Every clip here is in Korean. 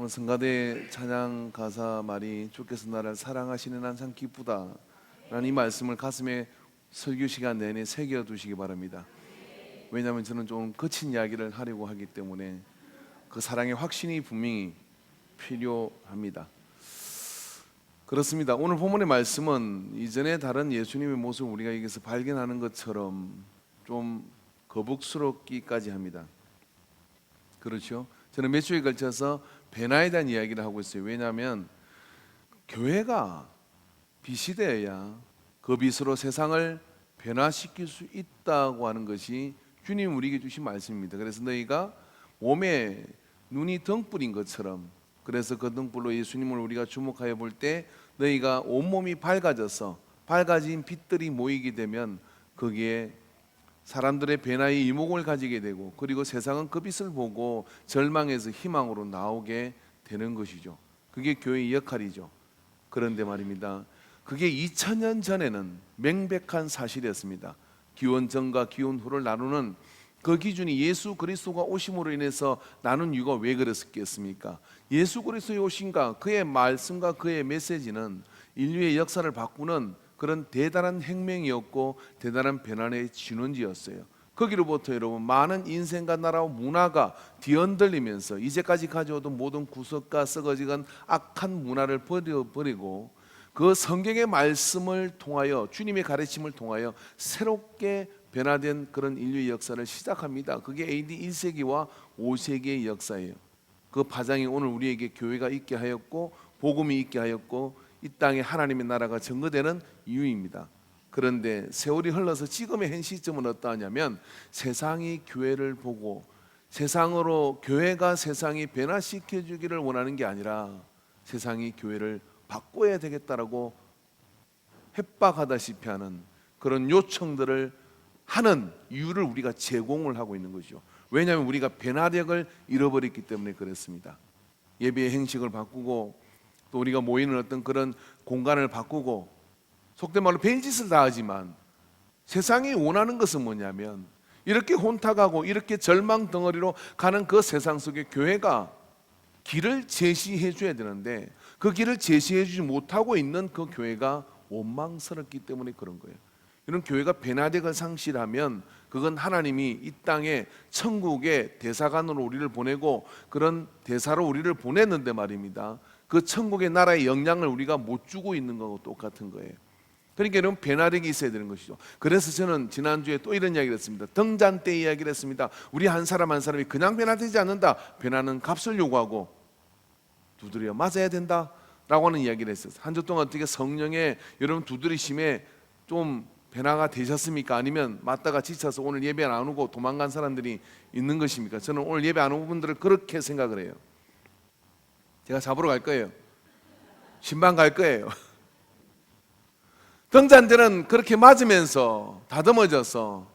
오늘 성가대 찬양 가사 말이 주께서 나를 사랑하시는 한 참 기쁘다 라는 이 말씀을 가슴에 설교 시간 내내 새겨두시기 바랍니다. 왜냐하면 저는 좀 거친 이야기를 하려고 하기 때문에 그 사랑의 확신이 분명히 필요합니다. 그렇습니다. 오늘 본문의 말씀은 이전에 다른 예수님의 모습을 우리가 여기서 발견하는 것처럼 좀 거북스럽기까지 합니다. 그렇죠? 저는 몇 주에 걸쳐서 변화에 대한 이야기를 하고 있어요. 왜냐하면 교회가 빛이 되어야 그 빛으로 세상을 변화시킬 수 있다고 하는 것이 주님 우리에게 주신 말씀입니다. 그래서 너희가 몸에 눈이 등불인 것처럼, 그래서 그 등불로 예수님을 우리가 주목하여 볼 때 너희가 온몸이 밝아져서 밝아진 빛들이 모이게 되면 거기에 사람들의 변화의 이목을 가지게 되고, 그리고 세상은 그 빛을 보고 절망에서 희망으로 나오게 되는 것이죠. 그게 교회의 역할이죠. 그런데 말입니다, 그게 2000년 전에는 명백한 사실이었습니다. 기원 전과 기원 후를 나누는 그 기준이 예수 그리스도가 오심으로 인해서 나눈 이유가 왜 그랬겠습니까? 예수 그리스도의 오심과 그의 말씀과 그의 메시지는 인류의 역사를 바꾸는 그런 대단한 혁명이었고 대단한 변화의 진원지였어요. 거기로부터 여러분 많은 인생과 나라와 문화가 뒤흔들리면서 이제까지 가져오던 모든 구석과 썩어지건 악한 문화를 버리고 그 성경의 말씀을 통하여 주님의 가르침을 통하여 새롭게 변화된 그런 인류의 역사를 시작합니다. 그게 AD 1세기와 5세기의 역사예요. 그 파장이 오늘 우리에게 교회가 있게 하였고 복음이 있게 하였고 이 땅에 하나님의 나라가 증거되는 이유입니다. 그런데 세월이 흘러서 지금의 현 시점은 어떠하냐면 세상이 교회를 보고 세상으로 교회가 세상이 변화시켜 주기를 원하는 게 아니라 세상이 교회를 바꿔야 되겠다라고 협박하다시피 하는 그런 요청들을 하는 이유를 우리가 제공을 하고 있는 거죠. 왜냐하면 우리가 변화력을 잃어버렸기 때문에 그렇습니다. 예배의 행식을 바꾸고 또 우리가 모이는 어떤 그런 공간을 바꾸고 속된 말로 별짓을 다 하지만 세상이 원하는 것은 뭐냐면 이렇게 혼탁하고 이렇게 절망 덩어리로 가는 그 세상 속에 교회가 길을 제시해 줘야 되는데 그 길을 제시해 주지 못하고 있는 그 교회가 원망스럽기 때문에 그런 거예요. 이런 교회가 변화력을 상실하면 그건 하나님이 이 땅에 천국의 대사관으로 우리를 보내고 그런 대사로 우리를 보냈는데 말입니다, 그 천국의 나라의 영향을 우리가 못 주고 있는 거하고 똑같은 거예요. 그러니까 이런 변화력이 있어야 되는 것이죠. 그래서 저는 지난주에 또 이런 이야기를 했습니다. 등잔 때 이야기를 했습니다. 우리 한 사람 한 사람이 그냥 변화되지 않는다. 변화는 값을 요구하고 두드려 맞아야 된다 라고 하는 이야기를 했어요. 한 주 동안 어떻게 성령의 여러분 두드리심에 좀 변화가 되셨습니까? 아니면 맞다가 지쳐서 오늘 예배 안 오고 도망간 사람들이 있는 것입니까? 저는 오늘 예배 안 온 분들을 그렇게 생각을 해요. 제가 잡으러 갈 거예요. 신방 갈 거예요. 등잔대는 그렇게 맞으면서 다듬어져서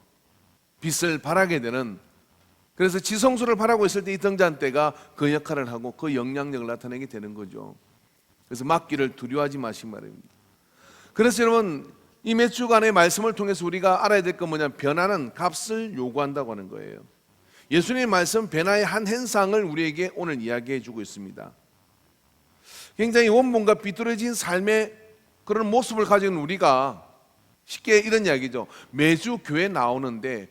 빛을 발하게 되는, 그래서 지성소를 바라고 있을 때 이 등잔대가 그 역할을 하고 그 영향력을 나타내게 되는 거죠. 그래서 맞기를 두려워하지 마시기 바랍니다. 그래서 여러분 이 몇 주간의 말씀을 통해서 우리가 알아야 될 건 뭐냐면 변화는 값을 요구한다고 하는 거예요. 예수님의 말씀 변화의 한 현상을 우리에게 오늘 이야기해 주고 있습니다. 굉장히 원본과 비뚤어진 삶의 그런 모습을 가진 우리가 쉽게 이런 이야기죠. 매주 교회 나오는데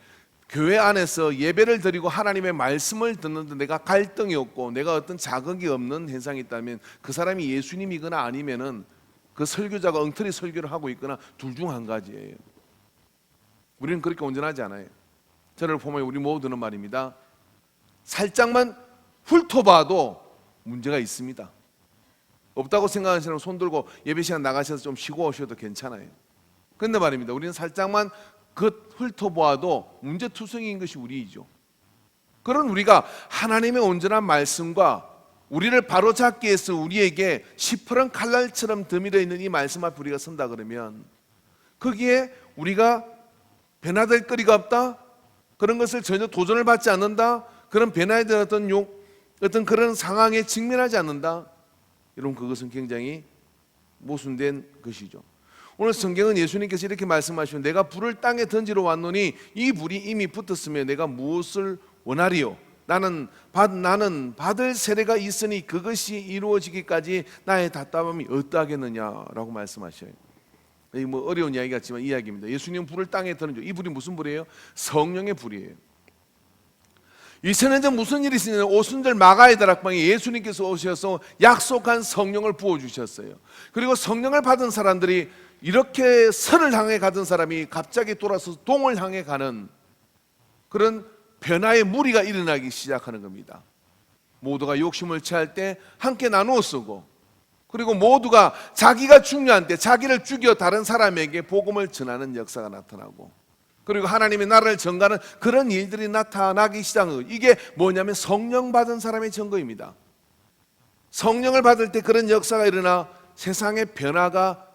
교회 안에서 예배를 드리고 하나님의 말씀을 듣는데 내가 갈등이 없고 내가 어떤 자극이 없는 현상이 있다면 그 사람이 예수님이거나 아니면은 그 설교자가 엉터리 설교를 하고 있거나 둘 중 한 가지예요. 우리는 그렇게 온전하지 않아요. 저를 보면 우리 모두는 말입니다, 살짝만 훑어봐도 문제가 있습니다. 없다고 생각하는 사람 손 들고 예배 시간 나가셔서 좀 쉬고 오셔도 괜찮아요. 그런데 말입니다, 우리는 살짝만 그 훑어보아도 문제투성이인 것이 우리이죠. 그런 우리가 하나님의 온전한 말씀과 우리를 바로잡기 위해서 우리에게 시퍼런 칼날처럼 드밀어 있는 이 말씀 앞에 우리가 선다 그러면 거기에 우리가 변화될 거리가 없다, 그런 것을 전혀 도전을 받지 않는다, 그런 변화에 대한 어떤 그런 상황에 직면하지 않는다, 여러분 그것은 굉장히 모순된 것이죠. 오늘 성경은 예수님께서 이렇게 말씀하시면 내가 불을 땅에 던지러 왔노니 이 불이 이미 붙었으며 내가 무엇을 원하리요? 나는 받을 세례가 있으니 그것이 이루어지기까지 나의 답답함이 어떠하겠느냐라고 말씀하셔요. 이 뭐 어려운 이야기 같지만 이야기입니다. 예수님 불을 땅에 던져. 이 불이 무슨 불이에요? 성령의 불이에요. 2000년 전 무슨 일이 있었냐면 오순절 마가의 다락방에 예수님께서 오셔서 약속한 성령을 부어주셨어요. 그리고 성령을 받은 사람들이 이렇게 선을 향해 가던 사람이 갑자기 돌아서 동을 향해 가는 그런 변화의 무리가 일어나기 시작하는 겁니다. 모두가 욕심을 취할 때 함께 나누어 쓰고, 그리고 모두가 자기가 중요한 때 자기를 죽여 다른 사람에게 복음을 전하는 역사가 나타나고, 그리고 하나님의 나라를 전가하는 그런 일들이 나타나기 시작하고, 이게 뭐냐면 성령 받은 사람의 증거입니다. 성령을 받을 때 그런 역사가 일어나 세상의 변화가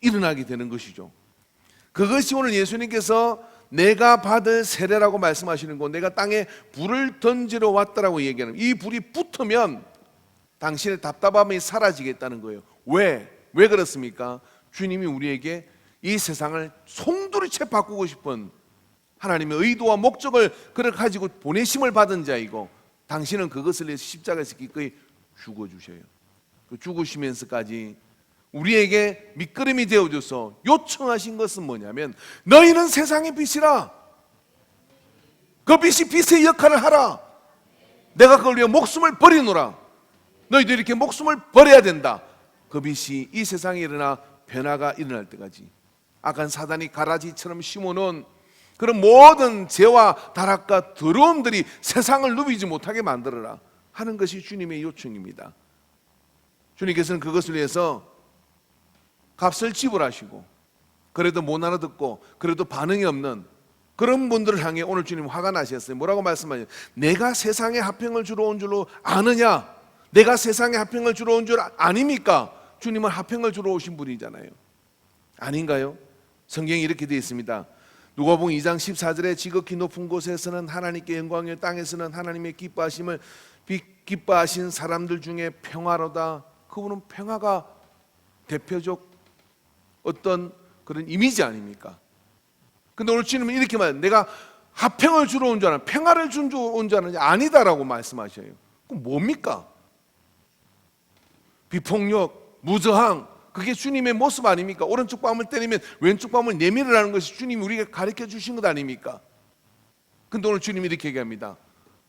일어나게 되는 것이죠. 그것이 오늘 예수님께서 내가 받을 세례라고 말씀하시는 거, 내가 땅에 불을 던지러 왔다라고 얘기하는, 이 불이 붙으면 당신의 답답함이 사라지겠다는 거예요. 왜 그렇습니까? 주님이 우리에게 이 세상을 송두리째 바꾸고 싶은 하나님의 의도와 목적을 그렇게 가지고 보내심을 받은 자이고, 당신은 그것을 위해서 십자가에서 기꺼이 죽어주셔요. 그 죽으시면서까지 우리에게 밑거름이 되어줘서 요청하신 것은 뭐냐면, 너희는 세상의 빛이라. 그 빛이 빛의 역할을 하라. 내가 그걸 위해 목숨을 버리노라. 너희도 이렇게 목숨을 버려야 된다. 그 빛이 이 세상에 일어나 변화가 일어날 때까지 악한 사단이 가라지처럼 심어놓은 그런 모든 죄와 타락과 더러움들이 세상을 누비지 못하게 만들어라 하는 것이 주님의 요청입니다. 주님께서는 그것을 위해서 값을 지불하시고, 그래도 못 알아듣고 그래도 반응이 없는 그런 분들을 향해 오늘 주님 화가 나셨어요. 뭐라고 말씀하셨어요? 내가 세상에 화평을 주러 온 줄로 아느냐? 내가 세상에 화평을 주러 온 줄 아닙니까? 주님은 화평을 주러 오신 분이잖아요. 아닌가요? 성경이 이렇게 되어 있습니다. 누가복음 2장 14절에 지극히 높은 곳에서는 하나님께 영광이요 땅에서는 하나님의 기뻐하신 사람들 중에 평화로다. 그분은 평화가 대표적 어떤 그런 이미지 아닙니까? 근데 오늘 주님은 이렇게 말해요. 내가 화평을 주러 온 줄 아는, 평화를 주러 온 줄 아는 아니다라고 말씀하셔요. 그럼 뭡니까? 비폭력, 무저항, 그게 주님의 모습 아닙니까? 오른쪽 뺨을 때리면 왼쪽 뺨을 내밀으라는 것이 주님이 우리에게 가르쳐 주신 것 아닙니까? 근데 오늘 주님이 이렇게 얘기합니다.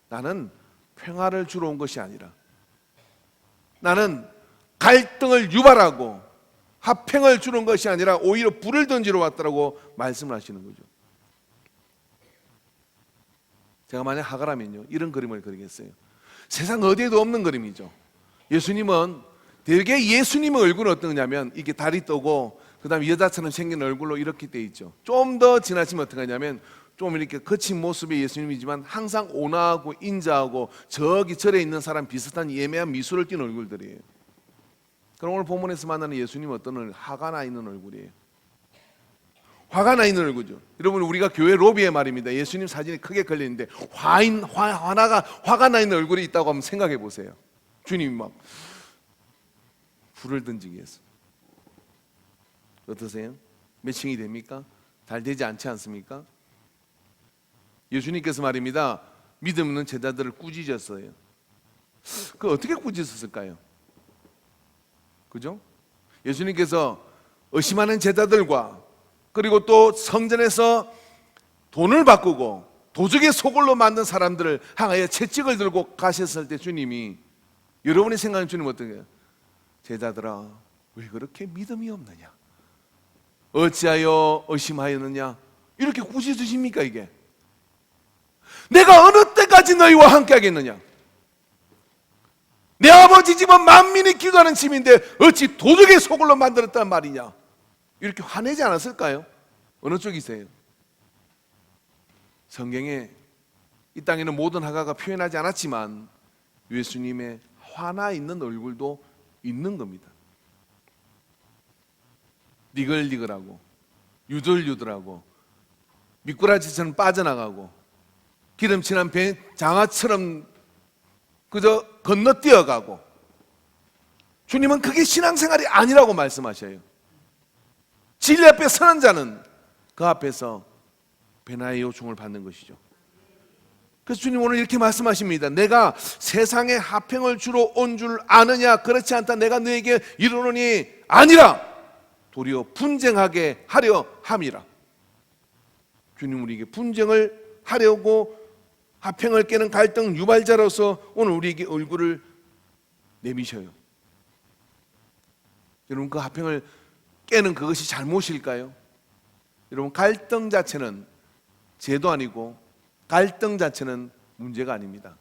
나는 평화를 주러 온 것이 아니라, 나는 갈등을 유발하고 화평을 주러 온 것이 아니라 오히려 불을 던지러 왔다라고 말씀을 하시는 거죠. 제가 만약 하가라면요, 이런 그림을 그리겠어요. 세상 어디에도 없는 그림이죠. 예수님은 되게 예수님의 얼굴은 어떤 거냐면 이게 다리 떠고 그 다음에 여자처럼 생긴 얼굴로 이렇게 돼 있죠. 좀 더 지나치면 어떻게 하냐면 좀 이렇게 거친 모습의 예수님이지만 항상 온화하고 인자하고 저기 절에 있는 사람 비슷한 예매한 미소를 띤 얼굴들이에요. 그럼 오늘 본문에서 만나는 예수님은 어떤 얼굴? 화가 나 있는 얼굴이에요. 화가 나 있는 얼굴이죠. 여러분, 우리가 교회 로비에 말입니다, 예수님 사진이 크게 걸려있는데 화가 나 있는 얼굴이 있다고 한번 생각해 보세요. 주님이 막 불을 던지기 위해서. 어떠세요? 매칭이 됩니까? 잘 되지 않지 않습니까? 예수님께서 말입니다, 믿음 있는 제자들을 꾸짖었어요. 그 어떻게 꾸짖었을까요? 그죠? 예수님께서 의심하는 제자들과 그리고 또 성전에서 돈을 바꾸고 도적의 소굴로 만든 사람들을 향하여 채찍을 들고 가셨을 때 주님이, 여러분이 생각하는 주님은 어떤 거예요? 제자들아, 왜 그렇게 믿음이 없느냐? 어찌하여 의심하였느냐? 이렇게 꾸짖으십니까? 이게 내가 어느 때까지 너희와 함께 하겠느냐? 내 아버지 집은 만민이 기도하는 집인데 어찌 도둑의 소굴로 만들었단 말이냐? 이렇게 화내지 않았을까요? 어느 쪽이세요? 성경에 이 땅에는 모든 화가가 표현하지 않았지만 예수님의 화나 있는 얼굴도 있는 겁니다. 니글니글하고 유들유들하고 미꾸라지처럼 빠져나가고 기름칠한 장아처럼 그저 건너뛰어가고, 주님은 그게 신앙생활이 아니라고 말씀하셔요. 진리 앞에 서는 자는 그 앞에서 변화의 요청을 받는 것이죠. 그래서 주님 오늘 이렇게 말씀하십니다. 내가 세상에 화평을 주러 온 줄 아느냐? 그렇지 않다. 내가 너에게 이르노니 아니라 도리어 분쟁하게 하려 함이라. 주님 우리에게 분쟁을 하려고 화평을 깨는 갈등 유발자로서 오늘 우리에게 얼굴을 내미셔요. 여러분 그 화평을 깨는 그것이 잘못일까요? 여러분 갈등 자체는 죄도 아니고 갈등 자체는 문제가 아닙니다.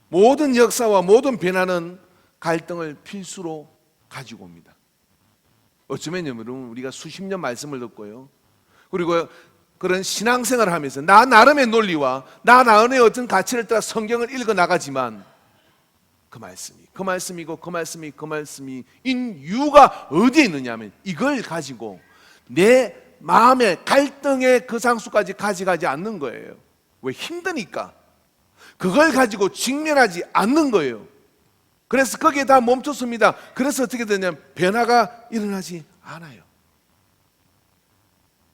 모든 역사와 모든 변화는 갈등을 필수로 가지고 옵니다. 어쩌면 여러분 우리가 수십 년 말씀을 듣고요, 그리고 그런 신앙생활을 하면서 나 나름의 논리와 나 나름의 어떤 가치를 따라 성경을 읽어 나가지만 그 말씀이 인 이유가 어디에 있느냐면 이걸 가지고 내 마음의 갈등의 그 장수까지 가져가지 않는 거예요. 왜? 힘드니까. 그걸 가지고 직면하지 않는 거예요. 그래서 거기에 다 멈췄습니다. 그래서 어떻게 되냐면 변화가 일어나지 않아요.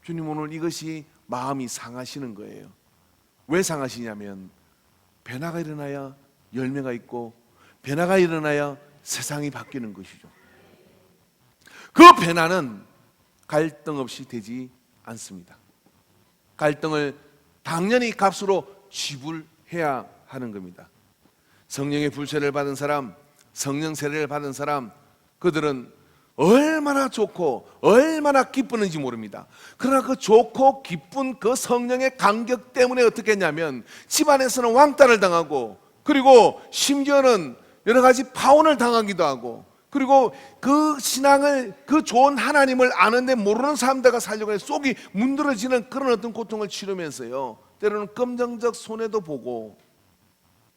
주님 오늘 이것이 마음이 상하시는 거예요. 왜 상하시냐면 변화가 일어나야 열매가 있고 변화가 일어나야 세상이 바뀌는 것이죠. 그 변화는 갈등 없이 되지 않습니다. 갈등을 당연히 값으로 지불해야 하는 겁니다. 성령의 불세를 받은 사람, 성령 세례를 받은 사람, 그들은 얼마나 좋고 얼마나 기쁘는지 모릅니다. 그러나 그 좋고 기쁜 그 성령의 간격 때문에 어떻게 했냐면 집안에서는 왕따를 당하고, 그리고 심지어는 여러 가지 파혼을 당하기도 하고, 그리고 그 신앙을, 그 좋은 하나님을 아는데 모르는 사람들과 살려고 해서 속이 문드러지는 그런 어떤 고통을 치르면서요, 때로는 금전적 손해도 보고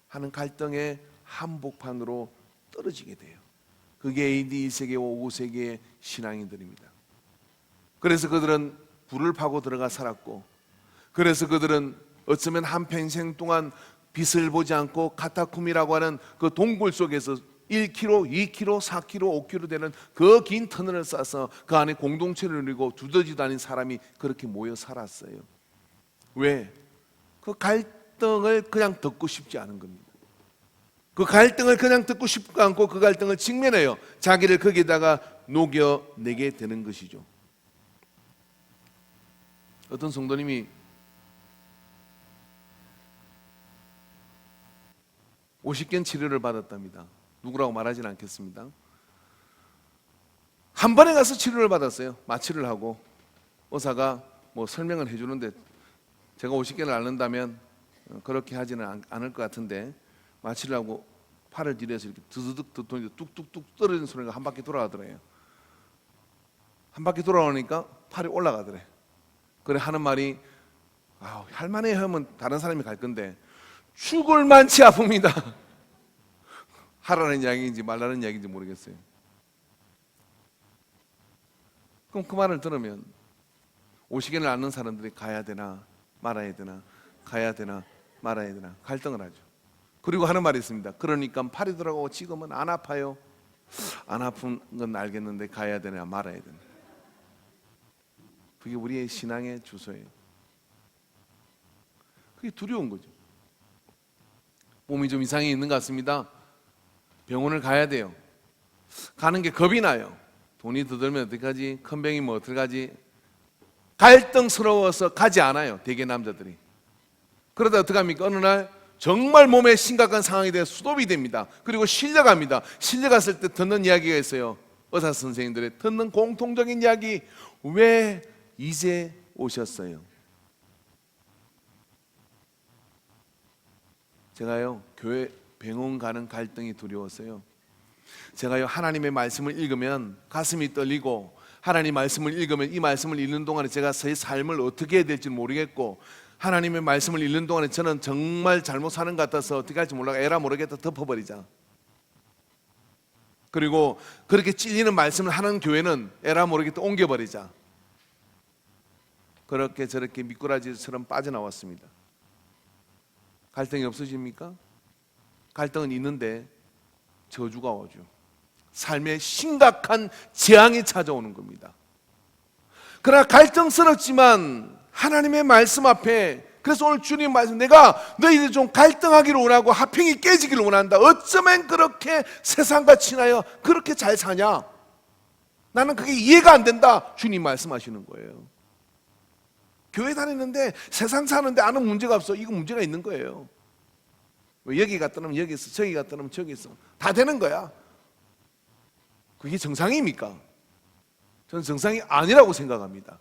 하는 갈등의 한복판으로 떨어지게 돼요. 그게 AD 1세기 5세기의 신앙인들입니다. 그래서 그들은 불을 파고 들어가 살았고, 그래서 그들은 어쩌면 한평생 동안 빛을 보지 않고 카타쿰이라고 하는 그 동굴 속에서 1km, 2km, 4km, 5km 되는 그 긴 터널을 쌓아서 그 안에 공동체를 누리고 두더지도 아닌 사람이 그렇게 모여 살았어요. 왜? 그 갈등을 그냥 듣고 싶지 않은 겁니다. 그 갈등을 그냥 듣고 싶지 않고 그 갈등을 직면해요. 자기를 거기다가 녹여내게 되는 것이죠. 어떤 성도님이 50견 치료를 받았답니다. 누구라고 말하지는 않겠습니다. 한 번에 가서 치료를 받았어요. 마취를 하고 의사가 뭐 설명을 해주는데 제가 50견을 앓는다면 그렇게 하지는 않을 것 같은데, 마취를 하고 팔을 뒤에서 이렇게 드드득 듣더니 뚝뚝뚝 떨어지는 소리가 한 바퀴 돌아가더래요. 한 바퀴 돌아오니까 팔이 올라가더래. 그래 하는 말이, 할만해 하면 다른 사람이 갈 건데 죽을 만치 아픕니다. 하라는 이야기인지 말라는 이야기인지 모르겠어요. 그럼 그 말을 들으면 50견을 앓는 사람들이 가야 되나 말아야 되나, 가야 되나 말아야 되나 갈등을 하죠. 그리고 하는 말이 있습니다. 그러니까 팔이 들어가고 지금은 안 아파요. 안 아픈 건 알겠는데 가야 되나 말아야 되나. 그게 우리의 신앙의 주소예요. 그게 두려운 거죠. 몸이 좀 이상이 있는 것 같습니다. 병원을 가야 돼요. 가는 게 겁이 나요. 돈이 더 들면 어떡하지? 큰 병이 뭐 어떡하지? 갈등스러워서 가지 않아요. 대개 남자들이. 그러다 어떡합니까? 어느 날 정말 몸에 심각한 상황이 돼서 수도비 됩니다. 그리고 실려갑니다. 실려갔을 때 듣는 이야기가 있어요. 의사 선생님들의 듣는 공통적인 이야기, 왜 이제 오셨어요? 제가요, 교회 병원 가는 갈등이 두려웠어요. 제가요, 하나님의 말씀을 읽으면 가슴이 떨리고, 하나님 말씀을 읽으면 이 말씀을 읽는 동안에 제가 제 삶을 어떻게 해야 될지 모르겠고, 하나님의 말씀을 읽는 동안에 저는 정말 잘못 사는 것 같아서 어떻게 할지 몰라 에라 모르겠다 덮어버리자. 그리고 그렇게 찔리는 말씀을 하는 교회는 에라 모르겠다 옮겨버리자. 그렇게 저렇게 미꾸라지처럼 빠져나왔습니다. 갈등이 없어집니까? 갈등은 있는데 저주가 오죠. 삶에 심각한 재앙이 찾아오는 겁니다. 그러나 갈등스럽지만 하나님의 말씀 앞에 그래서 오늘 주님 말씀, 내가 너희들 좀 갈등하기를 원하고 화평이 깨지기를 원한다. 어쩌면 그렇게 세상과 친하여 그렇게 잘 사냐? 나는 그게 이해가 안 된다. 주님 말씀하시는 거예요. 교회 다니는데 세상 사는데 아는 문제가 없어. 이거 문제가 있는 거예요. 여기 갔다 오면 여기 있어, 저기 갔다 오면 저기 있어. 다 되는 거야. 그게 정상입니까? 저는 정상이 아니라고 생각합니다.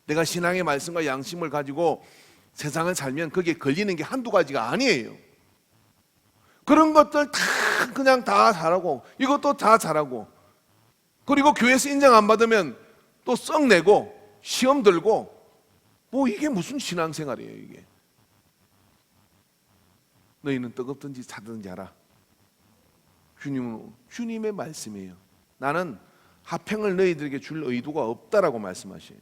내가 신앙의 말씀과 양심을 가지고 세상을 살면 거기에 걸리는 게 한두 가지가 아니에요. 그런 것들 다 그냥 다 잘하고 이것도 다 잘하고, 그리고 교회에서 인정 안 받으면 또 썩내고 시험 들고, 뭐 이게 무슨 신앙생활이에요 이게. 너희는 뜨겁든지 차든지 하라. 주님은 주님의 말씀이에요. 나는 화평을 너희들에게 줄 의도가 없다라고 말씀하셔요.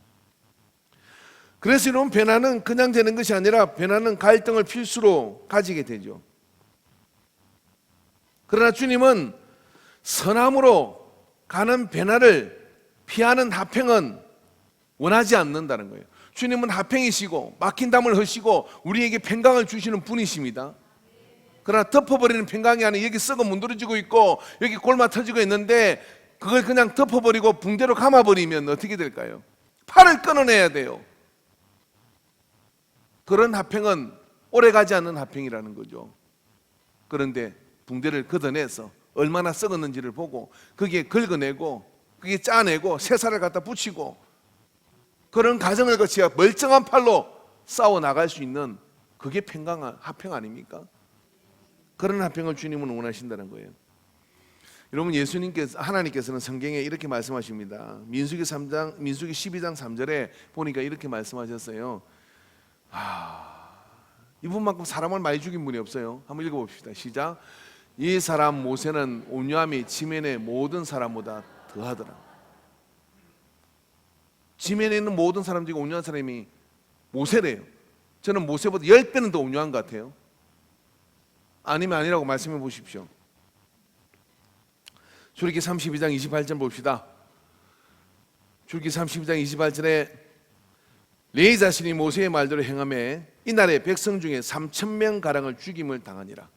그래서 이런 변화는 그냥 되는 것이 아니라 변화는 갈등을 필수로 가지게 되죠. 그러나 주님은 선함으로 가는 변화를 피하는 화평은 원하지 않는다는 거예요. 주님은 화평이시고 막힌 담을 허시고 우리에게 평강을 주시는 분이십니다. 그러나 덮어버리는 평강이 아니라 여기 썩어 문드러지고 있고 여기 골마 터지고 있는데 그걸 그냥 덮어버리고 붕대로 감아버리면 어떻게 될까요? 팔을 끊어내야 돼요. 그런 화평은 오래가지 않는 화평이라는 거죠. 그런데 붕대를 걷어내서 얼마나 썩었는지를 보고 거기에 긁어내고 거기에 짜내고 새살을 갖다 붙이고 그런 과정을 거치어 멀쩡한 팔로 싸워 나갈 수 있는, 그게 평강한 화평 아닙니까? 그런 화평을 주님은 원하신다는 거예요. 여러분, 하나님께서는 성경에 이렇게 말씀하십니다. 민수기 12장 3절에 보니까 이렇게 말씀하셨어요. 이분만큼 사람을 많이 죽인 분이 없어요. 한번 읽어봅시다. 시작. 이 사람 모세는 온유함이 지면의 모든 사람보다 더하더라. 지면에 있는 모든 사람 중에 온유한 사람이 모세래요. 저는 모세보다 10배는 더 온유한 것 같아요. 아니면 아니라고 말씀해 보십시오. 출애굽기 32장 28절 봅시다. 출애굽기 32장 28절에 레위 자신이 모세의 말대로 행하매 이날에 백성 중에 3,000명 가량을 죽임을 당하니라.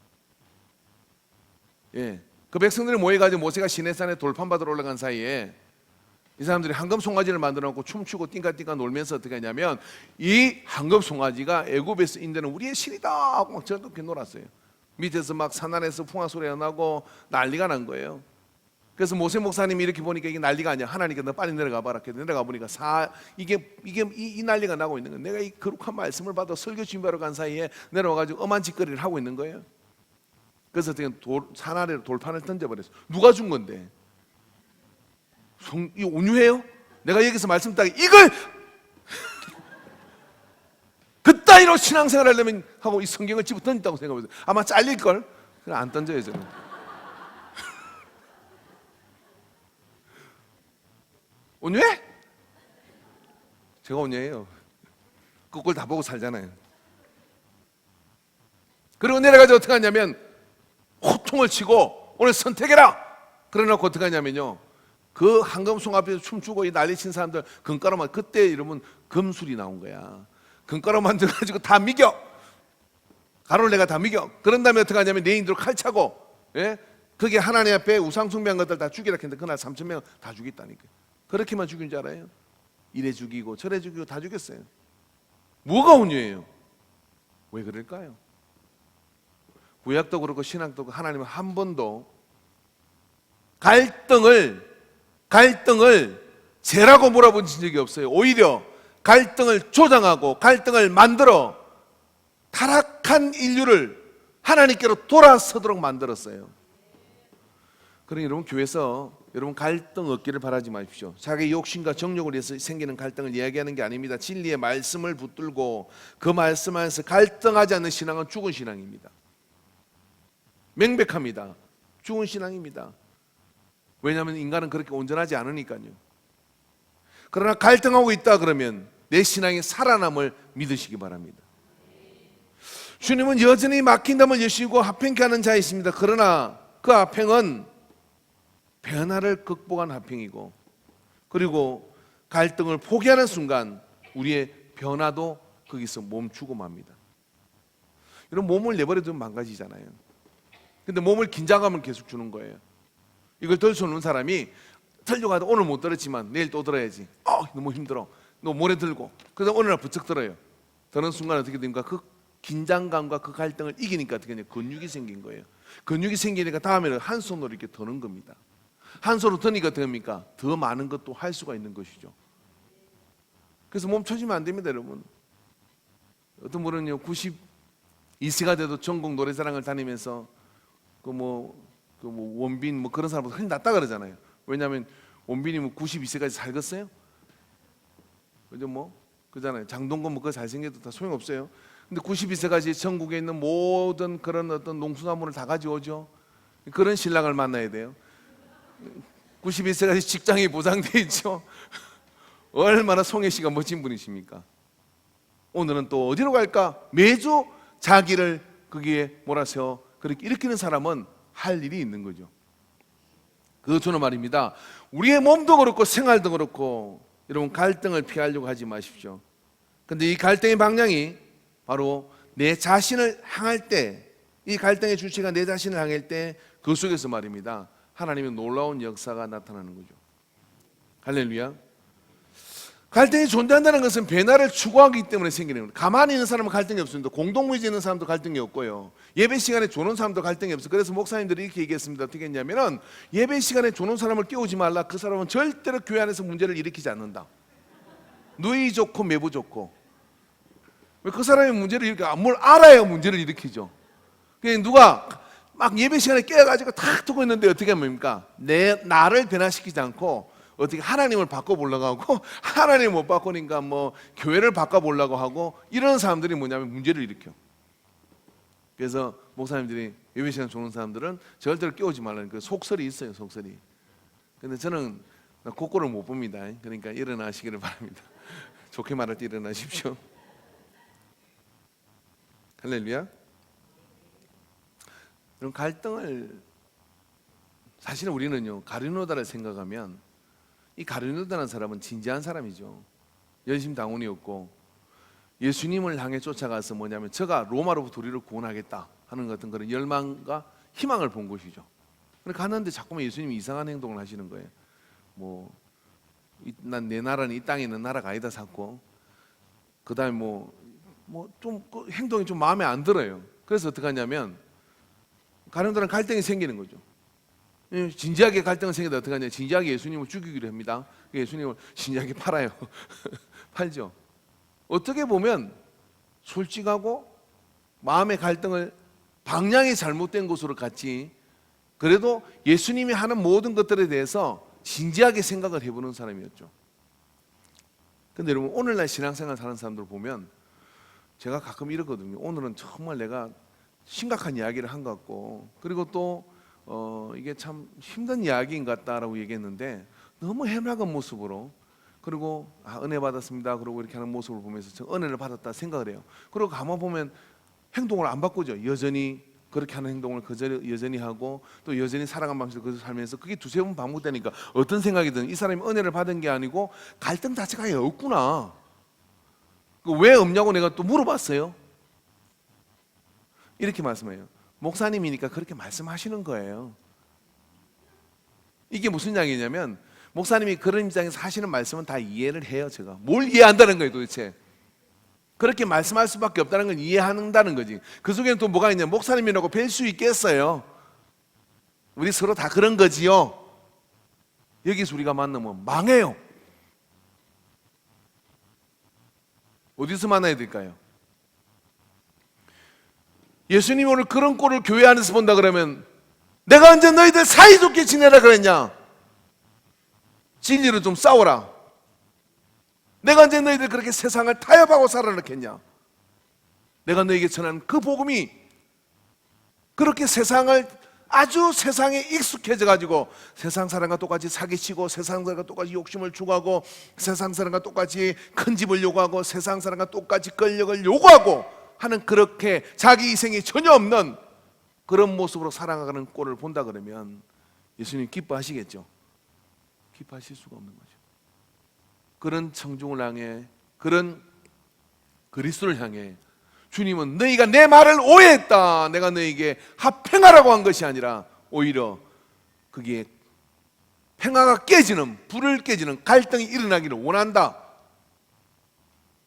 그 백성들이 모여가지고 모세가 시내산에 돌판 받으러 올라간 사이에 이 사람들이 황금 송아지를 만들어 놓고 춤추고 띵까띵까 놀면서 어떻게 하냐면, 이 황금 송아지가 애굽에서 인도는 우리의 신이다 하고 막 저렇게 놀았어요. 밑에서 막 산안에서 풍화 소리가 나고 난리가 난 거예요. 그래서 모세 목사님이 이렇게 보니까 이게 난리가 아니야. 하나님께 너 빨리 내려가 봐라. 내려가 보니까 이 난리가 나고 있는 거예요. 내가 이 거룩한 말씀을 받아 설교 준비하러 간 사이에 내려와가지고 엄한 짓거리를 하고 있는 거예요. 그래서 어떻게 산 아래로 돌판을 던져버렸어. 누가 준 건데? 이 온유해요? 내가 여기서 말씀 딱 이걸 그따위로 신앙생활 하려면 하고 이 성경을 집어 던졌다고 생각해보세요. 아마 잘릴걸? 그냥 안 던져요 저는. 온유해? 제가 온유해요. 그걸 다 보고 살잖아요. 그리고 내려가서 어떻게 하냐면 호통을 치고 오늘 선택해라! 그래놓고 어떻게 하냐면요, 그 황금송 앞에서 춤추고 이 난리 친 사람들 금가루만, 그때 이러면 금술이 나온 거야. 금가루 만들어가지고 다 미겨. 가루를 내가 다 미겨. 그런 다음에 어떻게 하냐면 내인들로 칼 차고, 그게 하나님 앞에 우상 숭배한 것들 다 죽이라 했는데 그날 3,000명 다 죽였다니까. 그렇게만 죽인 줄 알아요? 이래 죽이고 저래 죽이고 다 죽였어요. 뭐가 온유해요? 왜 그럴까요? 구약도 그렇고 신약도 그렇고 하나님은 한 번도 갈등을 죄라고 몰아본 적이 없어요. 오히려 갈등을 조장하고 갈등을 만들어 타락한 인류를 하나님께로 돌아서도록 만들었어요. 그러니 여러분, 교회에서 여러분 갈등 없기를 바라지 마십시오. 자기 욕심과 정욕을 위해서 생기는 갈등을 이야기하는 게 아닙니다. 진리의 말씀을 붙들고 그 말씀 안에서 갈등하지 않는 신앙은 죽은 신앙입니다. 명백합니다. 죽은 신앙입니다. 왜냐하면 인간은 그렇게 온전하지 않으니까요. 그러나 갈등하고 있다 그러면 내 신앙의 살아남을 믿으시기 바랍니다. 주님은 여전히 막힌 담을 여시고 화평케 하는 자이십니다. 그러나 그 화평은 변화를 극복한 화평이고, 그리고 갈등을 포기하는 순간 우리의 변화도 거기서 멈추고 맙니다. 이런 몸을 내버려두면 망가지잖아요. 근데 몸을 긴장감을 계속 주는 거예요. 이걸 들 수 없는 사람이 들려고 하다 오늘 못 들었지만 내일 또 들어야지. 너무 힘들어. 너 모레 들고. 그래서 어느 날 부쩍 들어요. 드는 순간 어떻게 됩니까? 그 긴장감과 그 갈등을 이기니까 어떻게 되냐? 근육이 생긴 거예요. 근육이 생기니까 다음에는 한 손으로 이렇게 드는 겁니다. 한 손으로 드니까 됩니까? 더 많은 것도 할 수가 있는 것이죠. 그래서 멈춰지면 안 됩니다, 여러분. 어떤 분은요 92세가 돼도 전국 노래자랑을 다니면서 원빈 그런 사람보다 흔히 낫다 그러잖아요. 왜냐하면 원빈이 92세까지 살겠어요? 그죠? 그잖아요. 장동건 그거 잘생겨도 다 소용없어요. 근데 92세까지 전국에 있는 모든 그런 어떤 농수산물을 다 가져오죠. 그런 신랑을 만나야 돼요. 92세까지 직장이 보장돼 있죠. 얼마나 송혜 씨가 멋진 분이십니까? 오늘은 또 어디로 갈까? 매주 자기를 거기에 몰아세워 그렇게 일으키는 사람은 할 일이 있는 거죠. 저는 말입니다. 우리의 몸도 그렇고 생활도 그렇고 여러분 갈등을 피하려고 하지 마십시오. 근데 이 갈등의 방향이 바로 내 자신을 향할 때, 이 갈등의 주체가 내 자신을 향할 때 그 속에서 말입니다. 하나님의 놀라운 역사가 나타나는 거죠. 할렐루야. 갈등이 존재한다는 것은 변화를 추구하기 때문에 생기는 겁니다. 가만히 있는 사람은 갈등이 없습니다. 공동묘지에 있는 사람도 갈등이 없고요. 예배 시간에 조는 사람도 갈등이 없어요. 그래서 목사님들이 이렇게 얘기했습니다. 어떻게 했냐면은 예배 시간에 조는 사람을 깨우지 말라. 그 사람은 절대로 교회 안에서 문제를 일으키지 않는다. 누이 좋고 매부 좋고. 왜 그 사람이 문제를 일으켜? 뭘 알아야 문제를 일으키죠. 그러니까 누가 막 예배 시간에 깨어가지고 탁 두고 있는데 어떻게 합니까? 나를 변화시키지 않고 어떻게 하나님을 바꿔보려고 하고 하나님을 못 바꾸니까 교회를 바꿔보려고 하고 이런 사람들이 뭐냐면 문제를 일으켜. 그래서 목사님들이 예배 시간 조는 사람들은 절대로 깨우지 말라는 그 속설이 있어요. 속설이. 근데 저는 그꼴을 못 봅니다. 그러니까 일어나시기를 바랍니다. 좋게 말할 때 일어나십시오. 할렐루야. 이런 갈등을 사실은 우리는요 가룟유다를 생각하면 이 가룟유다라는 사람은 진지한 사람이죠. 열심당원이었고 예수님을 향해 쫓아가서 뭐냐면 저가 로마로부터 우리를 구원하겠다 하는 같은 그런 열망과 희망을 본 것이죠. 그러니까 갔는데 자꾸만 예수님이 이상한 행동을 하시는 거예요. 난 내 나라는 이 땅에 있는 나라가 아니다 샀고 그 다음에 좀 행동이 좀 마음에 안 들어요. 그래서 어떻게 하냐면 가룟유다랑 갈등이 생기는 거죠. 진지하게 갈등이 생기다 어떻게 하냐? 진지하게 예수님을 죽이기로 합니다. 예수님을 진지하게 팔아요. 팔죠. 어떻게 보면 솔직하고 마음의 갈등을 방향이 잘못된 것으로 같이 그래도 예수님이 하는 모든 것들에 대해서 진지하게 생각을 해보는 사람이었죠. 근데 여러분 오늘날 신앙생활 사는 사람들 보면 제가 가끔 이러거든요. 오늘은 정말 내가 심각한 이야기를 한 것 같고 그리고 또 이게 참 힘든 이야기인 것 같다라고 얘기했는데 너무 해맑은 모습으로 그리고 은혜 받았습니다 그러고 이렇게 하는 모습을 보면서 저 은혜를 받았다 생각을 해요. 그리고 가만 보면 행동을 안 바꾸죠. 여전히 그렇게 하는 행동을 여전히 하고 또 여전히 살아가는 방식으로 그렇게 살면서 그게 두세 번 반복되니까 어떤 생각이 드는 이 사람이 은혜를 받은 게 아니고 갈등 자체가 없구나. 왜 없냐고 내가 또 물어봤어요. 이렇게 말씀해요. 목사님이니까 그렇게 말씀하시는 거예요. 이게 무슨 이야기냐면 목사님이 그런 입장에서 하시는 말씀은 다 이해를 해요. 제가 뭘 이해한다는 거예요 도대체. 그렇게 말씀할 수밖에 없다는 걸 이해한다는 거지. 그 속에는 또 뭐가 있냐. 목사님이라고 뵐 수 있겠어요. 우리 서로 다 그런 거지요. 여기서 우리가 만나면 망해요. 어디서 만나야 될까요? 예수님이 오늘 그런 꼴을 교회 안에서 본다 그러면 내가 언제 너희들 사이좋게 지내라 그랬냐? 진리로 좀 싸워라. 내가 언제 너희들 그렇게 세상을 타협하고 살아라 했냐? 내가 너에게 전한 그 복음이 그렇게 아주 세상에 익숙해져 가지고 세상 사람과 똑같이 사기치고 세상 사람과 똑같이 욕심을 추구하고 세상 사람과 똑같이 큰 집을 요구하고 세상 사람과 똑같이 권력을 요구하고 하는 그렇게 자기 희생이 전혀 없는 그런 모습으로 살아가는 꼴을 본다 그러면 예수님 기뻐하시겠죠? 기뻐하실 수가 없는 거죠. 그런 청중을 향해 그런 그리스도를 향해 주님은 너희가 내 말을 오해했다. 내가 너희에게 합평하라고 한 것이 아니라 오히려 그게 평화가 깨지는, 불을 깨지는 갈등이 일어나기를 원한다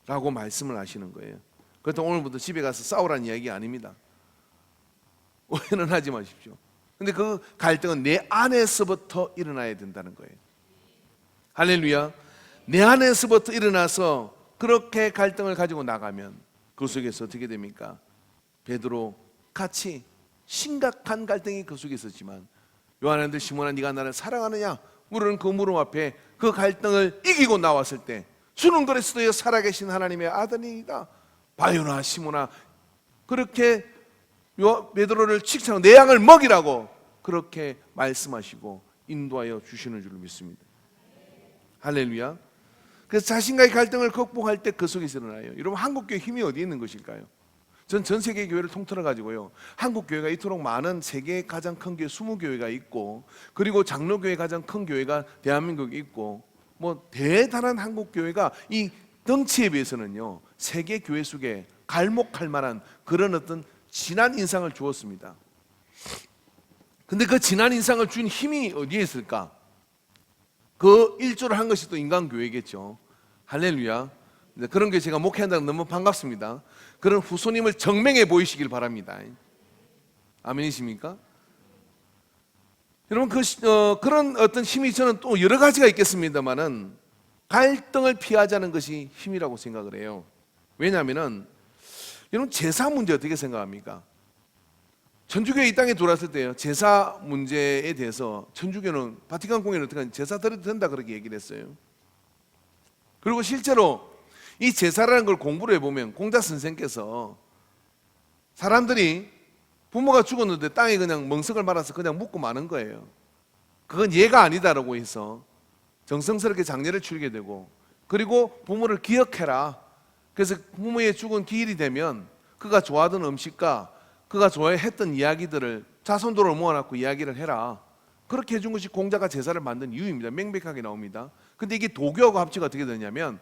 라고 말씀을 하시는 거예요. 그렇다고 오늘부터 집에 가서 싸우라는 이야기 아닙니다. 오해는 하지 마십시오. 근데 그 갈등은 내 안에서부터 일어나야 된다는 거예요. 할렐루야. 내 안에서부터 일어나서 그렇게 갈등을 가지고 나가면 그 속에서 어떻게 됩니까? 베드로 같이 심각한 갈등이 그 속에 있었지만 요한한테 시몬아 네가 나를 사랑하느냐 물은 그 물음 앞에 그 갈등을 이기고 나왔을 때 주는 그리스도여 살아계신 하나님의 아들이다. 바요나 시몬아 그렇게 베드로를 칭찬하고 내 양을 먹이라고 그렇게 말씀하시고 인도하여 주시는 줄 믿습니다. 할렐루야. 그래서 자신과의 갈등을 극복할 때 그 속에서 일어나요. 여러분 한국교회 힘이 어디에 있는 것일까요? 전 세계 교회를 통틀어 가지고요, 한국교회가 이토록 많은 세계의 가장 큰 교회 20교회가 있고, 그리고 장로교회 가장 큰 교회가 대한민국에 있고, 뭐 대단한 한국교회가 이 덩치에 비해서는요 세계 교회 속에 갈목할 만한 그런 어떤 진한 인상을 주었습니다. 근데 그 진한 인상을 준 힘이 어디에 있을까? 그 일조를 한 것이 또 인간교회겠죠. 할렐루야. 그런 게 제가 목회한다는 너무 반갑습니다. 그런 후손님을 정맹해 보이시길 바랍니다. 아멘이십니까? 여러분 그런 어떤 힘이 저는 또 여러 가지가 있겠습니다만은 갈등을 피하자는 것이 힘이라고 생각을 해요. 왜냐하면은 여러분 제사 문제 어떻게 생각합니까? 천주교에 이 땅에 들어왔을 때요 제사 문제에 대해서 천주교는 바티칸 공회는 어떻게 하냐 제사 드려도 된다 그렇게 얘기를 했어요. 그리고 실제로 이 제사라는 걸 공부를 해보면 공자 선생께서 사람들이 부모가 죽었는데 땅에 그냥 멍석을 말아서 그냥 묻고 마는 거예요. 그건 예가 아니다라고 해서 정성스럽게 장례를 치르게 되고, 그리고 부모를 기억해라. 그래서 부모의 죽은 기일이 되면 그가 좋아하던 음식과 그가 좋아했던 이야기들을 자손들을 모아놓고 이야기를 해라. 그렇게 해준 것이 공자가 제사를 만든 이유입니다. 명백하게 나옵니다. 근데 이게 도교하고 합치가 어떻게 되냐면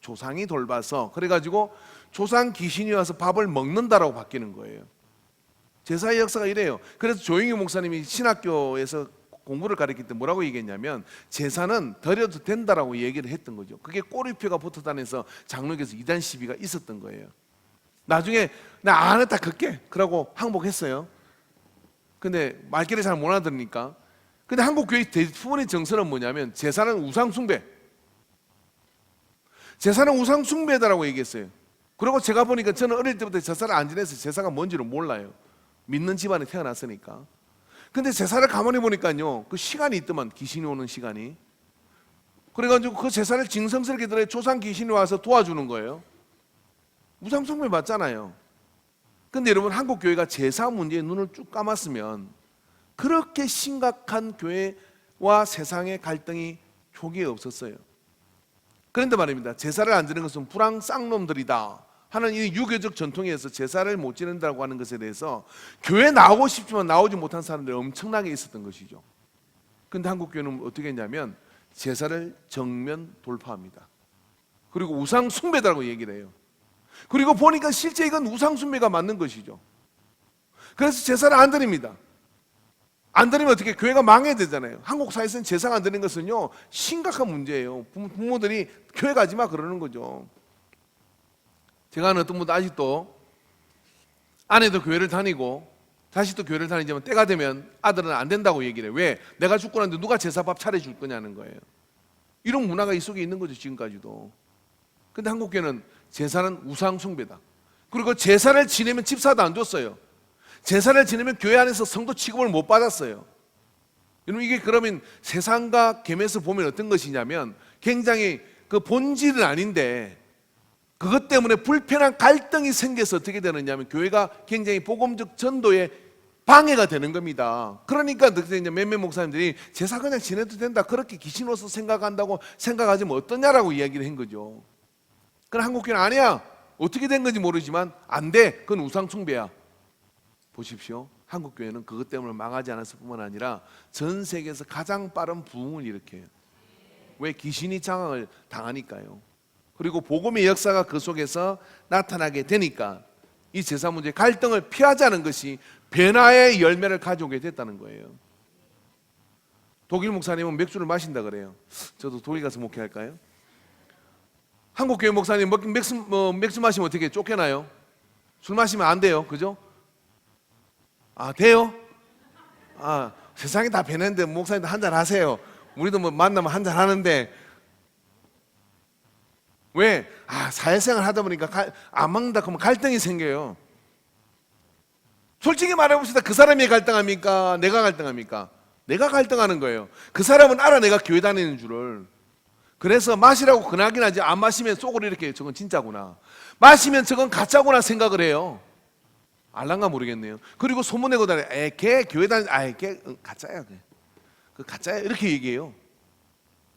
조상이 돌봐서 그래가지고 조상 귀신이 와서 밥을 먹는다라고 바뀌는 거예요. 제사의 역사가 이래요. 그래서 조영희 목사님이 신학교에서 공부를 가르칠 때 뭐라고 얘기했냐면 제사는 드려도 된다라고 얘기를 했던 거죠. 그게 꼬리표가 붙어 다녀서 장로교에서 이단 시비가 있었던 거예요. 나중에 나 안 했다 그게 그러고 항복했어요. 근데 말귀를 잘 못 알아들으니까. 근데 한국 교회 대부분의 정서는 뭐냐면 제사는 우상 숭배. 제사는 우상 숭배다라고 얘기했어요. 그리고 제가 보니까 저는 어릴 때부터 제사를 안 지내서 제사가 뭔지를 몰라요. 믿는 집안에 태어났으니까. 근데 제사를 가만히 보니까요 그 시간이 있더만 귀신이 오는 시간이. 그래가지고 그 제사를 정성스럽게 들어야 조상 귀신이 와서 도와주는 거예요. 우상 숭배 맞잖아요. 근데 여러분 한국 교회가 제사 문제에 눈을 쭉 감았으면 그렇게 심각한 교회와 세상의 갈등이 초기에 없었어요. 그런데 말입니다. 제사를 안 지는 것은 불황 쌍놈들이다 하는 이 유교적 전통에 의해서 제사를 못 지낸다고 하는 것에 대해서 교회에 나오고 싶지만 나오지 못한 사람들이 엄청나게 있었던 것이죠. 그런데 한국 교회는 어떻게 했냐면 제사를 정면 돌파합니다. 그리고 우상 숭배다라고 얘기를 해요. 그리고 보니까 실제 이건 우상 숭배가 맞는 것이죠. 그래서 제사를 안 드립니다. 안 드리면 어떻게 교회가 망해야 되잖아요. 한국 사회에서는 제사가 안 드리는 것은요 심각한 문제예요. 부모들이 교회 가지 마 그러는 거죠. 제가 아는 어떤 분도 아직도 아내도 교회를 다니고 자식도 교회를 다니지만 때가 되면 아들은 안 된다고 얘기를 해요. 왜? 내가 죽고 났는데 누가 제사밥 차려줄 거냐는 거예요. 이런 문화가 이 속에 있는 거죠 지금까지도. 근데 한국 교회는 제사는 우상 숭배다. 그리고 제사를 지내면 집사도 안 줬어요. 제사를 지내면 교회 안에서 성도 취급을 못 받았어요. 여러분 이게 그러면 세상과 겸해서 보면 어떤 것이냐면 굉장히 그 본질은 아닌데 그것 때문에 불편한 갈등이 생겨서 어떻게 되느냐면 교회가 굉장히 복음적 전도에 방해가 되는 겁니다. 그러니까 이제 몇몇 목사님들이 제사 그냥 지내도 된다 그렇게 귀신으로서 생각한다고 생각하지 뭐 어떠냐라고 이야기를 한 거죠. 그럼 한국교회는 아니야. 어떻게 된 건지 모르지만 안 돼. 그건 우상 숭배야. 보십시오. 한국교회는 그것 때문에 망하지 않았을 뿐만 아니라 전 세계에서 가장 빠른 부흥을 일으켜요. 왜? 귀신이 장악을 당하니까요. 그리고 복음의 역사가 그 속에서 나타나게 되니까 이 제사 문제 갈등을 피하자는 것이 변화의 열매를 가져오게 됐다는 거예요. 독일 목사님은 맥주를 마신다 그래요. 저도 독일 가서 목회할까요? 한국 교회 목사님 맥주 마시면 어떻게 쫓겨나요? 술 마시면 안 돼요, 그죠? 아, 돼요? 아, 세상이 다 변했는데 목사님도 한잔 하세요. 우리도 뭐 만나면 한잔 하는데 왜? 아, 사회생활 하다 보니까 안 먹는다 그러면 갈등이 생겨요. 솔직히 말해봅시다. 그 사람이 갈등합니까? 내가 갈등합니까? 내가 갈등하는 거예요. 그 사람은 알아, 내가 교회 다니는 줄을. 그래서 마시라고 권하긴 하지, 안 마시면 속으로 이렇게 저건 진짜구나, 마시면 저건 가짜구나 생각을 해요. 알란가 모르겠네요. 그리고 소문내고 다녀. 걔 교회 다니, 걔 가짜야. 그 가짜야. 이렇게 얘기해요.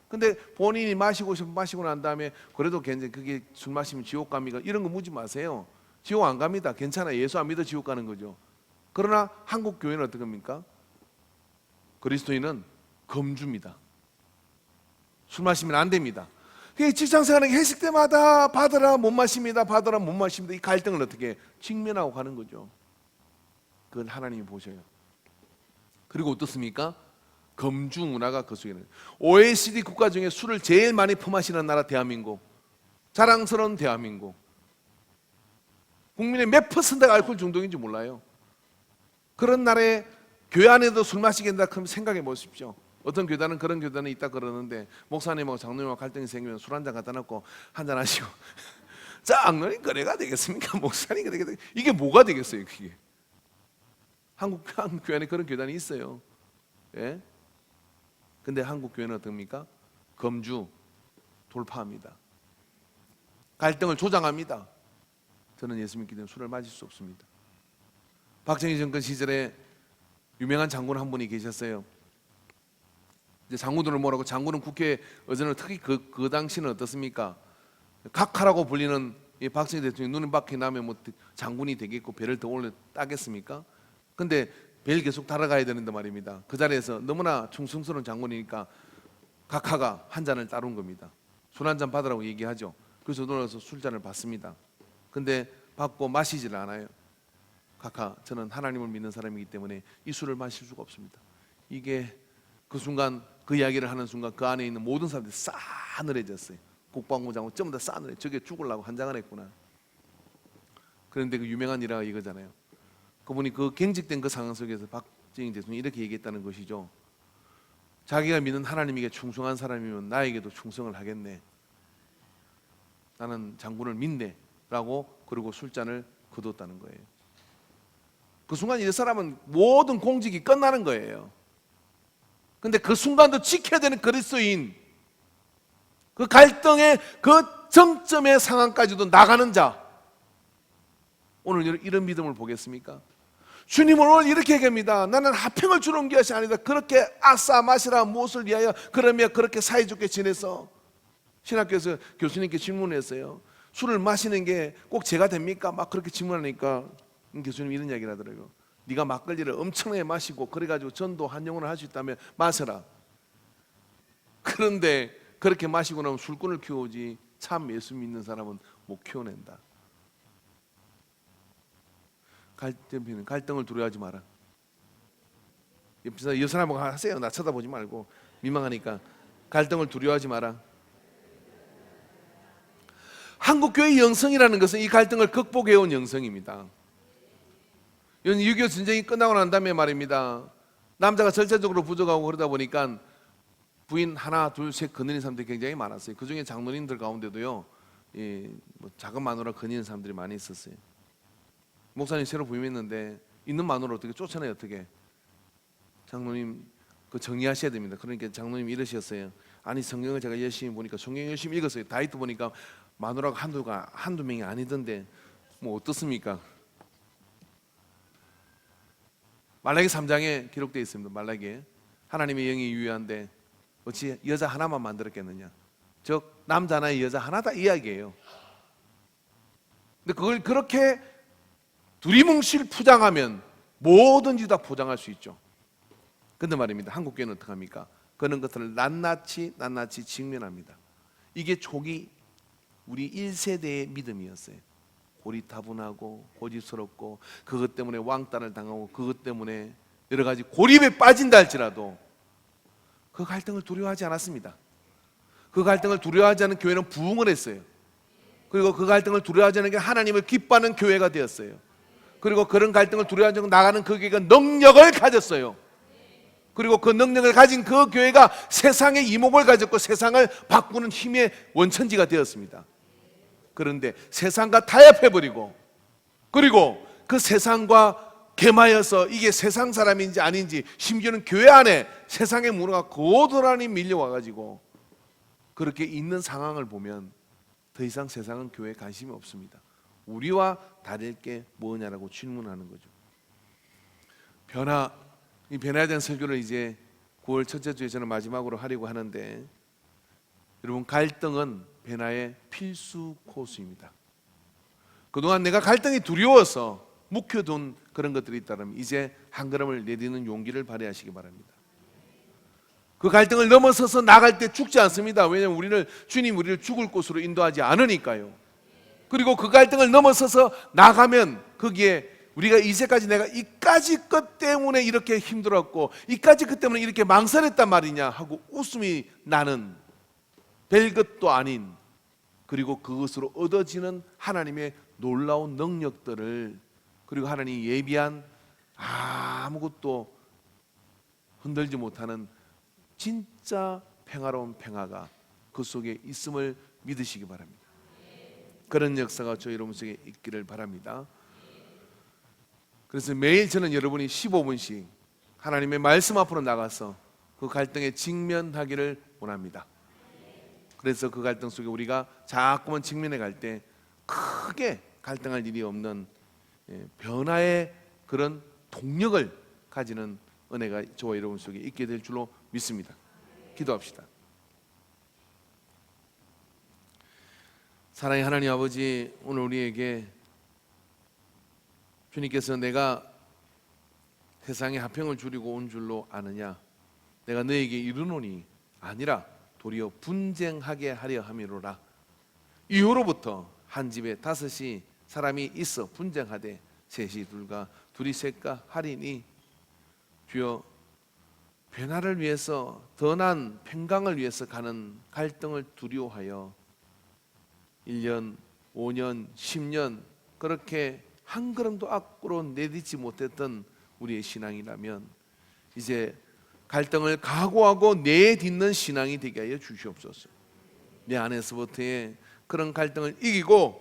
근데 본인이 마시고 난 다음에 그래도 괜찮, 그게 술 마시면 지옥 갑니까? 이런 거 묻지 마세요. 지옥 안 갑니다. 괜찮아요. 예수 안 믿어 지옥 가는 거죠. 그러나 한국 교회는 어떻게 합니까? 그리스도인은 금주입니다. 술 마시면 안 됩니다. 직장생활에 회식 때마다 받으라 못 마십니다. 받으라 못 마십니다. 이 갈등을 어떻게 직면하고 가는 거죠. 그건 하나님이 보셔요. 그리고 어떻습니까? 금주 문화가 그 속에는 OECD 국가 중에 술을 제일 많이 퍼마시는 나라 대한민국, 자랑스러운 대한민국. 국민의 몇 퍼센트가 알코올 중독인지 몰라요. 그런 나라에 교회 안에도 술 마시게 된다 그러면 생각해 보십시오. 어떤 교단은 그런 교단이 있다 그러는데 목사님하고 장로님하고 갈등이 생기면 술 한잔 갖다 놓고 한잔 하시고 장로님 그래가 되겠습니까? 목사님 그래가 되겠습니까? 이게 뭐가 되겠어요? 그게 한국 교회 안에 그런 교단이 있어요. 예? 근데 한국 교회는 어떻습니까? 금주 돌파합니다. 갈등을 조장합니다. 저는 예수 믿기 때문에 술을 마실 수 없습니다. 박정희 정권 시절에 유명한 장군 한 분이 계셨어요. 이제 장군들을 모으고, 장군은 국회 의전을 특히 그 당시는 어떻습니까? 각하라고 불리는 이 박정희 대통령이 눈에 박히 나면 뭐 장군이 되겠고 배를 더 올려 따겠습니까? 근데 배를 계속 달아가야 되는데 말입니다. 그 자리에서 너무나 충성스러운 장군이니까 각하가 한 잔을 따른 겁니다. 술 한 잔 받으라고 얘기하죠. 그래서 놀라서 술잔을 받습니다. 근데 받고 마시질 않아요. 각하, 저는 하나님을 믿는 사람이기 때문에 이 술을 마실 수가 없습니다. 이게 그 순간, 그 이야기를 하는 순간 그 안에 있는 모든 사람들이 싸늘해졌어요. 국방부 장군 전부 다 싸늘해. 저게 죽으려고 한장을 했구나. 그런데 그 유명한 일화가 이거잖아요. 그분이 그 경직된 그 상황 속에서 박정희 대통령이 이렇게 얘기했다는 것이죠. 자기가 믿는 하나님에게 충성한 사람이면 나에게도 충성을 하겠네. 나는 장군을 믿네 라고, 그리고 술잔을 거뒀다는 거예요. 그 순간 이 사람은 모든 공직이 끝나는 거예요. 근데 그 순간도 지켜야 되는 그리스도인, 그 갈등의 그 정점의 상황까지도 나가는 자, 오늘 이런 믿음을 보겠습니까? 주님은 오늘 이렇게 얘기합니다. 나는 화평을 주러 온 것이 아니다. 그렇게 아싸 마시라 무엇을 위하여 그러며 그렇게 사이좋게 지내서. 신학교에서 교수님께 질문했어요. 술을 마시는 게 꼭 죄가 됩니까? 막 그렇게 질문하니까 교수님이 이런 이야기를 하더라고요. 네가 막걸리를 엄청나게 마시고 그래가지고 전도 한 영혼을 할 수 있다면 마셔라. 그런데 그렇게 마시고 나면 술꾼을 키워오지 참 예수 믿는 사람은 못 키워낸다. 갈등을 두려워하지 마라. 옆에서 이 사람하고 하세요. 나 쳐다보지 말고. 민망하니까. 갈등을 두려워하지 마라. 한국교회의 영성이라는 것은 이 갈등을 극복해온 영성입니다. 6.25 전쟁이 끝나고 난 다음에 말입니다, 남자가 절차적으로 부족하고 그러다 보니까 부인 하나 둘 셋 거느린 사람들이 굉장히 많았어요. 그 중에 장로님들 가운데도요, 뭐 작은 마누라 거느리는 사람들이 많이 있었어요. 목사님 새로 부임했는데 있는 마누라 어떻게 쫓아내요? 어떻게? 장로님 그 정리하셔야 됩니다. 그러니까 장로님 이러셨어요. 아니 성경을 제가 열심히 보니까, 성경 열심히 읽었어요. 다윗도 보니까 마누라가 한두 명이 아니던데 뭐 어떻습니까? 말라기 3장에 기록되어 있습니다. 말라기에 하나님의 영이 유효한데 어찌 여자 하나만 만들었겠느냐, 즉 남자 하나에 여자 하나다 이야기예요. 근데 그걸 그렇게 두리뭉실 포장하면 뭐든지 다 포장할 수 있죠. 근데 말입니다, 한국교회는 어떻게 합니까? 그런 것들을 낱낱이 직면합니다. 이게 초기 우리 1세대의 믿음이었어요. 고리타분하고 고집스럽고 그것 때문에 왕따를 당하고 그것 때문에 여러 가지 고립에 빠진다 할지라도 그 갈등을 두려워하지 않았습니다. 그 갈등을 두려워하지 않은 교회는 부흥을 했어요. 그리고 그 갈등을 두려워하지 않은 게 하나님을 기뻐하는 교회가 되었어요. 그리고 그런 갈등을 두려워하지 않고 나가는 그 교회가 능력을 가졌어요. 그리고 그 능력을 가진 그 교회가 세상의 이목을 가졌고 세상을 바꾸는 힘의 원천지가 되었습니다. 그런데 세상과 타협해버리고 그리고 그 세상과 개마여서 이게 세상 사람인지 아닌지 심지어는 교회 안에 세상의 문화가 고스란히 밀려와가지고 그렇게 있는 상황을 보면 더 이상 세상은 교회에 관심이 없습니다. 우리와 다를 게 뭐냐라고 질문하는 거죠. 이 변화에 대한 설교를 이제 9월 첫째 주에 저는 마지막으로 하려고 하는데, 여러분, 갈등은 변화의 필수 코스입니다. 그동안 내가 갈등이 두려워서 묵혀둔 그런 것들이 있다면 이제 한 걸음을 내딛는 용기를 발휘하시기 바랍니다. 그 갈등을 넘어서서 나갈 때 죽지 않습니다. 왜냐하면 주님 우리를 죽을 곳으로 인도하지 않으니까요. 그리고 그 갈등을 넘어서서 나가면 거기에 우리가 이제까지 내가 이까지 것 때문에 이렇게 힘들었고 이까지 것 때문에 이렇게 망설였단 말이냐 하고 웃음이 나는 별것도 아닌, 그리고 그것으로 얻어지는 하나님의 놀라운 능력들을, 그리고 하나님이 예비한 아무것도 흔들지 못하는 진짜 평화로운 평화가 그 속에 있음을 믿으시기 바랍니다. 그런 역사가 저희 여러분 속에 있기를 바랍니다. 그래서 매일 저는 여러분이 15분씩 하나님의 말씀 앞으로 나가서 그 갈등에 직면하기를 원합니다. 그래서 그 갈등 속에 우리가 자꾸만 직면해 갈 때 크게 갈등할 일이 없는 변화의 그런 동력을 가지는 은혜가 저와 여러분 속에 있게 될 줄로 믿습니다. 기도합시다. 사랑의 하나님 아버지, 오늘 우리에게 주님께서 내가 세상에 화평을 주려고 온 줄로 아느냐, 내가 너에게 이르노니 아니라 도리어 분쟁하게 하려 함이로라. 이후로부터 한 집에 다섯이 사람이 있어 분쟁하되 셋이 둘과 둘이 셋과 하리니, 주여, 변화를 위해서 더 나은 평강을 위해서 가는 갈등을 두려워하여 1년, 5년, 10년 그렇게 한 걸음도 앞으로 내딛지 못했던 우리의 신앙이라면 이제 갈등을 각오하고 내딛는 신앙이 되게 하여 주시옵소서. 내 안에서부터의 그런 갈등을 이기고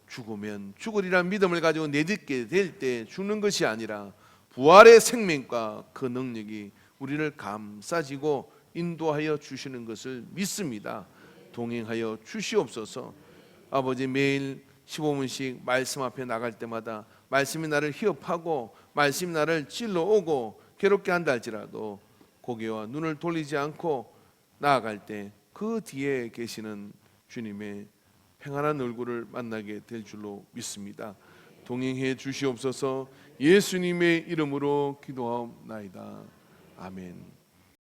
죽으면 죽으리란 믿음을 가지고 내딛게 될 때 죽는 것이 아니라 부활의 생명과 그 능력이 우리를 감싸지고 인도하여 주시는 것을 믿습니다. 동행하여 주시옵소서. 아버지, 매일 15분씩 말씀 앞에 나갈 때마다 말씀이 나를 희업하고 말씀이 나를 찔러오고 괴롭게 한다 할지라도 고개와 눈을 돌리지 않고 나아갈 때 그 뒤에 계시는 주님의 평안한 얼굴을 만나게 될 줄로 믿습니다. 동행해 주시옵소서. 예수님의 이름으로 기도하옵나이다. 아멘.